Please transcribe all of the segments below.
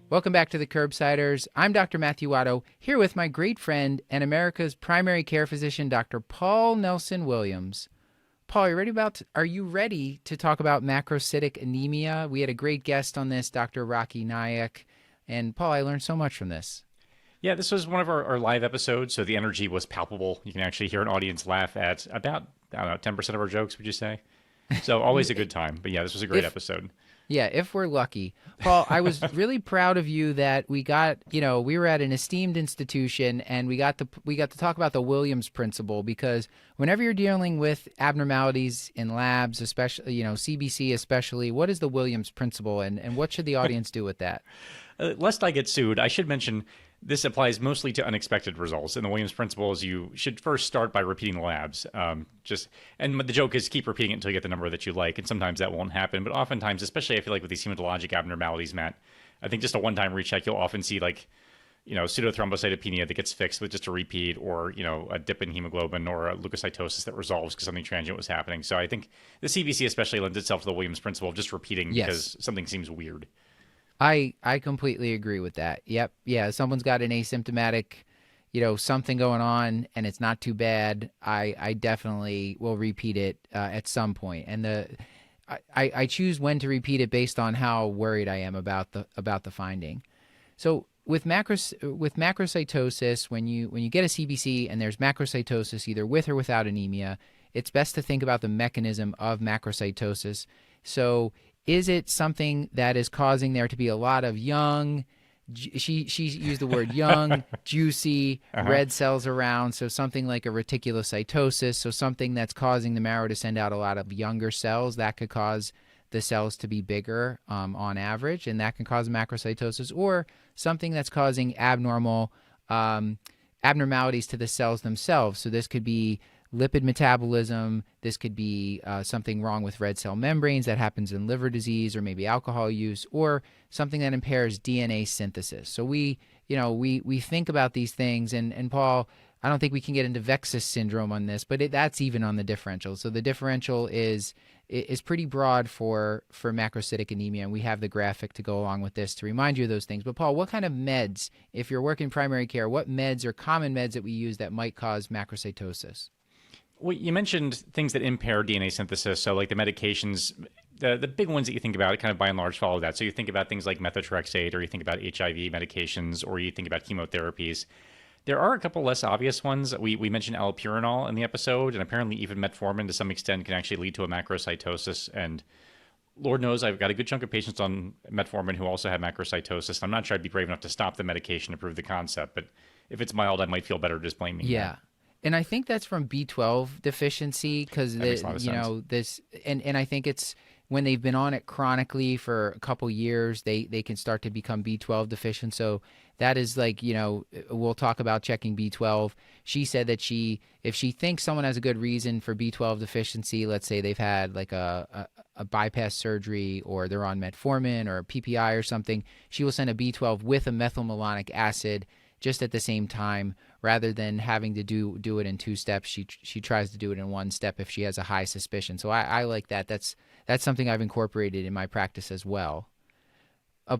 Welcome back to the Curbsiders. I'm Dr. Matthew Watto, here with my great friend and America's primary care physician, Dr. Paul Nelson Williams. Paul, are you ready to talk about macrocytic anemia? We had a great guest on this, Dr. Rakhi Naik. And Paul, I learned so much from this. Yeah, this was one of our live episodes, so the energy was palpable. You can actually hear an audience laugh at about, I don't know, 10% of our jokes, would you say? So always a good time. But yeah, this was a great episode. Yeah, if we're lucky. Paul, I was really proud of you that we were at an esteemed institution and we got to talk about the Willilams principle, because whenever you're dealing with abnormalities in labs, especially, CBC especially, what is the Willilams principle and what should the audience do with that? Lest I get sued, I should mention this applies mostly to unexpected results. And the Williams principle is you should first start by repeating the labs. And the joke is keep repeating it until you get the number that you like. And sometimes that won't happen. But oftentimes, especially I feel like with these hematologic abnormalities, Matt, I think just a one-time recheck, you'll often see pseudothrombocytopenia that gets fixed with just a repeat, or, a dip in hemoglobin, or a leukocytosis that resolves because something transient was happening. So I think the CBC especially lends itself to the Williams principle of just repeating because something seems weird. I completely agree with that. Yep. Yeah. Someone's got an asymptomatic, something going on and it's not too bad. I definitely will repeat it at some point. And I choose when to repeat it based on how worried I am about the finding. So with macrocytosis, when you get a CBC and there's macrocytosis either with or without anemia, it's best to think about the mechanism of macrocytosis. So is it something that is causing there to be a lot of young, she used the word young, juicy, red cells around, so something like a reticulocytosis, so something that's causing the marrow to send out a lot of younger cells, that could cause the cells to be bigger on average, and that can cause macrocytosis, or something that's causing abnormalities to the cells themselves. So this could be lipid metabolism. This could be something wrong with red cell membranes that happens in liver disease, or maybe alcohol use, or something that impairs DNA synthesis. So we think about these things, and Paul, I don't think we can get into Vexus syndrome on this, but that's even on the differential. So the differential is pretty broad for macrocytic anemia, and we have the graphic to go along with this to remind you of those things. But Paul, what kind of meds, if you're working primary care, what meds are common meds that we use that might cause macrocytosis? Well, you mentioned things that impair DNA synthesis. So like the medications, the big ones that you think about kind of by and large follow that. So you think about things like methotrexate, or you think about HIV medications, or you think about chemotherapies. There are a couple less obvious ones. We mentioned allopurinol in the episode, and apparently even metformin to some extent can actually lead to a macrocytosis. And Lord knows I've got a good chunk of patients on metformin who also have macrocytosis. I'm not sure I'd be brave enough to stop the medication to prove the concept, but if it's mild, I might feel better just blaming that. And I think that's from B12 deficiency, because and I think it's when they've been on it chronically for a couple years, they can start to become B12 deficient. So that is like, we'll talk about checking B12. She said that if she thinks someone has a good reason for B12 deficiency, let's say they've had like a bypass surgery, or they're on metformin or a PPI or something, she will send a B12 with a methylmalonic acid just at the same time, rather than having to do it in two steps. She tries to do it in one step if she has a high suspicion. So I like that. That's something I've incorporated in my practice as well.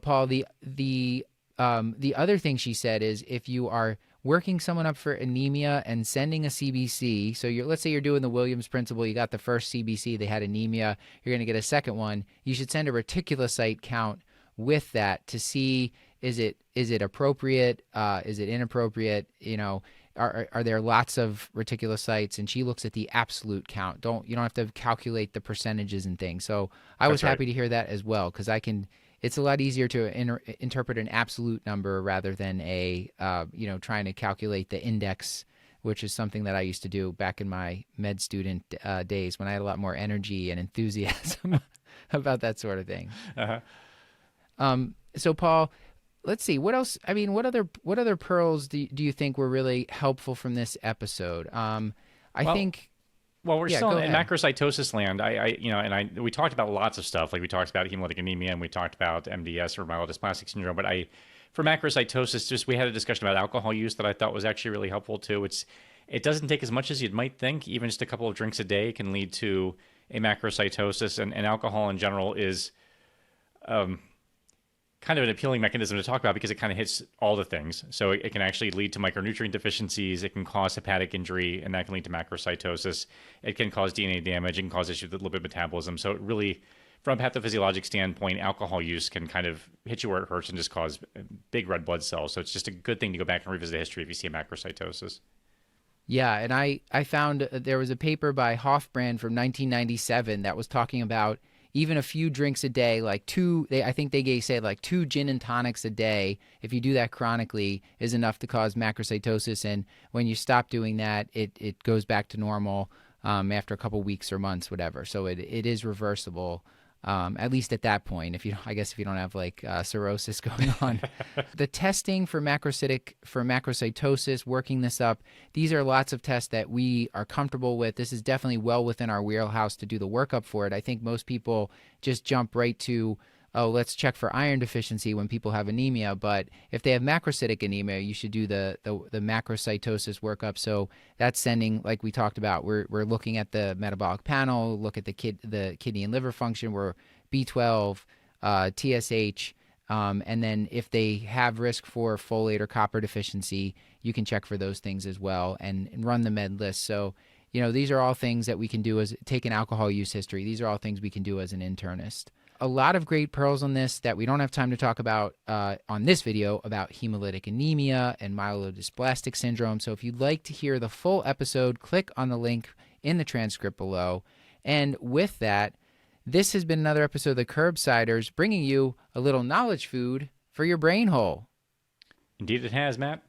Paul, the other thing she said is, if you are working someone up for anemia and sending a CBC, so let's say you're doing the Williams principle, you got the first CBC, they had anemia, you're going to get a second one, you should send a reticulocyte count with that to see, is it appropriate? Is it inappropriate? Are there lots of reticulocytes? And she looks at the absolute count. You don't have to calculate the percentages and things. So I was happy to hear that as well, because it's a lot easier to interpret an absolute number rather than trying to calculate the index, which is something that I used to do back in my med student days when I had a lot more energy and enthusiasm about that sort of thing. So Paul, let's see, what else? I mean, what other pearls do you think were really helpful from this episode? Well, we're still in macrocytosis land. We talked about lots of stuff. Like we talked about hemolytic anemia, and we talked about MDS, or myelodysplastic syndrome. But for macrocytosis, we had a discussion about alcohol use that I thought was actually really helpful too. It doesn't take as much as you might think. Even just a couple of drinks a day can lead to a macrocytosis, and alcohol in general is kind kind of an appealing mechanism to talk about because it kind of hits all the things. So it can actually lead to micronutrient deficiencies. It can cause hepatic injury, and that can lead to macrocytosis. It can cause DNA damage. It can cause issues with lipid metabolism. So it really, from a pathophysiologic standpoint, alcohol use can kind of hit you where it hurts and just cause big red blood cells. So it's just a good thing to go back and revisit the history if you see a macrocytosis. Yeah, and I found there was a paper by Hofbrand from 1997 that was talking about even a few drinks a day, like I think they say like 2 gin and tonics a day, if you do that chronically, is enough to cause macrocytosis. And when you stop doing that, it goes back to normal after a couple weeks or months, whatever. So it is reversible. At least at that point, if you don't have like cirrhosis going on. The testing for macrocytosis, working this up, these are lots of tests that we are comfortable with. This is definitely well within our wheelhouse to do the workup for it. I think most people just jump right to, oh, let's check for iron deficiency when people have anemia. But if they have macrocytic anemia, you should do the macrocytosis workup. So that's sending, like we talked about, we're looking at the metabolic panel, look at the kidney and liver function, we're B12, TSH, and then if they have risk for folate or copper deficiency, you can check for those things as well and run the med list. So, these are all things that we can do as take an alcohol use history. These are all things we can do as an internist. A lot of great pearls on this that we don't have time to talk about on this video about hemolytic anemia and myelodysplastic syndrome. So if you'd like to hear the full episode, click on the link in the transcript below. And with that, this has been another episode of the Curbsiders, bringing you a little knowledge food for your brain hole. Indeed it has, Matt.